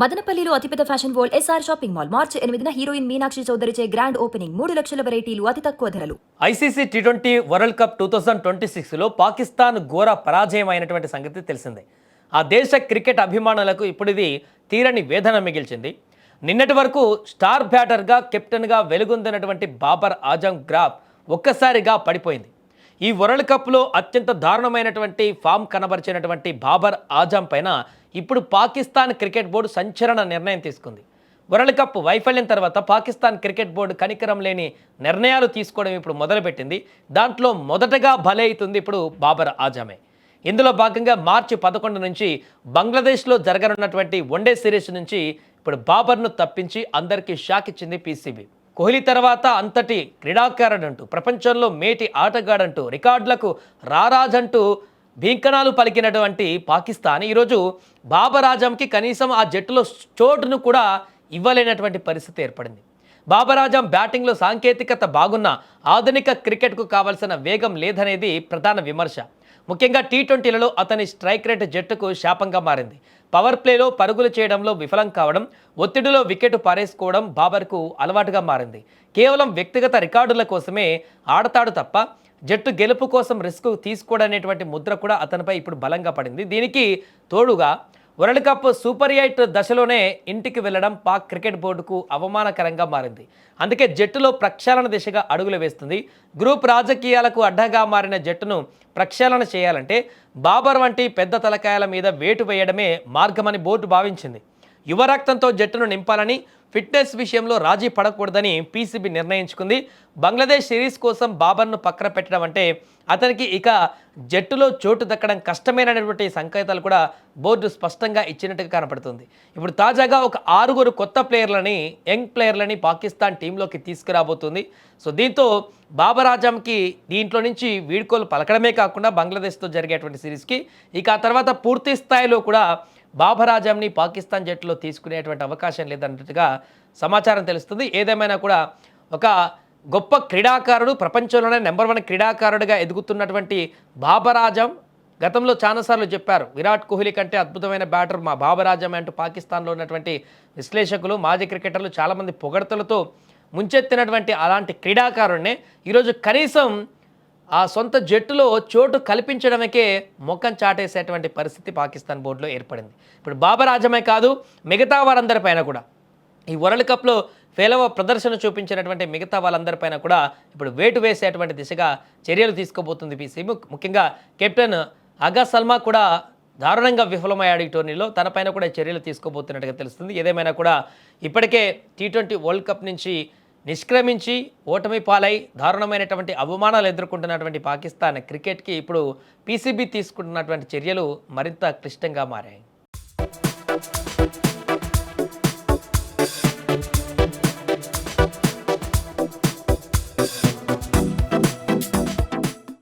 మదనపల్లిలో అతిపెద్ద fashion world SR shopping mall March 8న హీరోయిన్ మీనాక్షి చౌదరిచే గ్రాండ్ ఓపెనింగ్ 3 లక్షల వెరైటీలు అతి తక్కువ ధరలు. ఐసీసీ టీ20 వరల్డ్ కప్ 2026లో పాకిస్తాన్ ఘోర పరాజయం అయినటువంటి సంగతి తెలిసిందే. ఆ దేశ క్రికెట్ అభిమానులకు ఇప్పుడు ఇది తీరని వేదన మిగిల్చింది. నిన్నటి వరకు స్టార్ బ్యాటర్గా కెప్టెన్గా వెలుగొందినటువంటి బాబర్ ఆజం గ్రాఫ్ ఒక్కసారిగా పడిపోయింది. ఈ వరల్డ్ కప్లో అత్యంత దారుణమైనటువంటి ఫామ్ కనబరిచినటువంటి బాబర్ ఆజం పైన ఇప్పుడు పాకిస్తాన్ క్రికెట్ బోర్డు సంచలన నిర్ణయం తీసుకుంది. వరల్డ్ కప్ వైఫల్యం తర్వాత పాకిస్తాన్ క్రికెట్ బోర్డు కనికరం లేని నిర్ణయాలు తీసుకోవడం ఇప్పుడు మొదలుపెట్టింది. దాంట్లో మొదటగా బలవుతుంది ఇప్పుడు బాబర్ ఆజమే. ఇందులో భాగంగా మార్చి 11 నుంచి బంగ్లాదేశ్లో జరగనున్నటువంటి వన్డే సిరీస్ నుంచి ఇప్పుడు బాబర్ను తప్పించి అందరికీ షాక్ ఇచ్చింది పీసీబీ. కోహ్లీ తర్వాత అంతటి క్రీడాకారుడంటూ, ప్రపంచంలో మేటి ఆటగాడంటూ, రికార్డులకు రారాజంటూ భీంకణాలు పలికినటువంటి పాకిస్తాన్ ఈరోజు బాబర్ ఆజంకి కనీసం ఆ జట్టులో చోటును కూడా ఇవ్వలేనటువంటి పరిస్థితి ఏర్పడింది. బాబర్ ఆజం బ్యాటింగ్లో సాంకేతికత బాగున్న ఆధునిక క్రికెట్కు కావాల్సిన వేగం లేదనేది ప్రధాన విమర్శ. ముఖ్యంగా టీ20లలో అతని స్ట్రైక్ రేట్ జట్టుకు శాపంగా మారింది. పవర్ ప్లేలో పరుగులు చేయడంలో విఫలం కావడం, ఒత్తిడిలో వికెట్ పారేసుకోవడం బాబర్కు అలవాటుగా మారింది. కేవలం వ్యక్తిగత రికార్డుల కోసమే ఆడతాడు తప్ప జట్టు గెలుపు కోసం రిస్క్ తీసుకోవడనేటువంటి ముద్ర కూడా అతనిపై ఇప్పుడు బలంగా పడింది. దీనికి తోడుగా వరల్డ్ కప్ సూపర్ 8 దశలోనే ఇంటికి వెళ్లడం పాక్ క్రికెట్ బోర్డుకు అవమానకరంగా మారింది. అందుకే జట్టులో ప్రక్షాళన దిశగా అడుగులు వేస్తుంది. గ్రూప్ రాజకీయాలకు అడ్డగా మారిన జట్టును ప్రక్షాళన చేయాలంటే బాబర్ వంటి పెద్ద తలకాయల మీద వేటు వేయడమే మార్గమని బోర్డు భావించింది. యువరక్తంతో జట్టును నింపాలని, ఫిట్నెస్ విషయంలో రాజీ పడకూడదని పీసీబీ నిర్ణయించుకుంది. బంగ్లాదేశ్ సిరీస్ కోసం బాబర్ను పక్కన పెట్టడం అంటే అతనికి ఇక జట్టులో చోటు దక్కడం కష్టమైనటువంటి సంకేతాలు కూడా బోర్డు స్పష్టంగా ఇచ్చినట్టుగా కనపడుతుంది. ఇప్పుడు తాజాగా ఒక 6 కొత్త ప్లేయర్లని, యంగ్ ప్లేయర్లని పాకిస్తాన్ టీంలోకి తీసుకురాబోతుంది. సో దీంతో బాబర్ ఆజంకి దీంట్లో నుంచి వీడ్కోలు పలకడమే కాకుండా బంగ్లాదేశ్తో జరిగేటువంటి సిరీస్కి ఇక ఆ తర్వాత పూర్తి స్థాయిలో కూడా బాబర్ ఆజంని పాకిస్తాన్ జట్టులో తీసుకునేటువంటి అవకాశం లేదన్నట్టుగా సమాచారం తెలుస్తుంది. ఏదేమైనా కూడా ఒక గొప్ప క్రీడాకారుడు, ప్రపంచంలోనే నెంబర్ 1 క్రీడాకారుడిగా ఎదుగుతున్నటువంటి బాబర్ ఆజం గతంలో చాలాసార్లు చెప్పారు, విరాట్ కోహ్లీ కంటే అద్భుతమైన బ్యాటర్ మా బాబర్ ఆజం అంటూ పాకిస్తాన్లో ఉన్నటువంటి విశ్లేషకులు, మాజీ క్రికెటర్లు చాలామంది పొగడ్తలతో ముంచెత్తినటువంటి అలాంటి క్రీడాకారుడినే ఈరోజు కనీసం ఆ సొంత జట్టులో చోటు కల్పించడమే మొక్కం చాటేసేటువంటి పరిస్థితి పాకిస్తాన్ బోర్డులో ఏర్పడింది. ఇప్పుడు బాబర్ ఆజమే కాదు, మిగతా వారందరిపైన కూడా ఈ వరల్డ్ కప్లో పేలవ ప్రదర్శన చూపించినటువంటి మిగతా వాళ్ళందరిపైన కూడా ఇప్పుడు వేటు వేసేటువంటి దిశగా చర్యలు తీసుకోబోతుంది పీసీబీ. ముఖ్యంగా కెప్టెన్ అగా సల్మా కూడా దారుణంగా విఫలమయ్యాడు ఈ టోర్నీలో. తనపైన కూడా చర్యలు తీసుకోబోతున్నట్టుగా తెలుస్తుంది. ఏదేమైనా కూడా ఇప్పటికే టీ20 వరల్డ్ కప్ నుంచి నిష్క్రమించి ఓటమి పాలై దారుణమైనటువంటి అవమానాలు ఎదుర్కొంటున్నటువంటి పాకిస్తాన్ క్రికెట్కి ఇప్పుడు పీసీబీ తీసుకుంటున్నటువంటి చర్యలు మరింత క్లిష్టంగా మారాయి.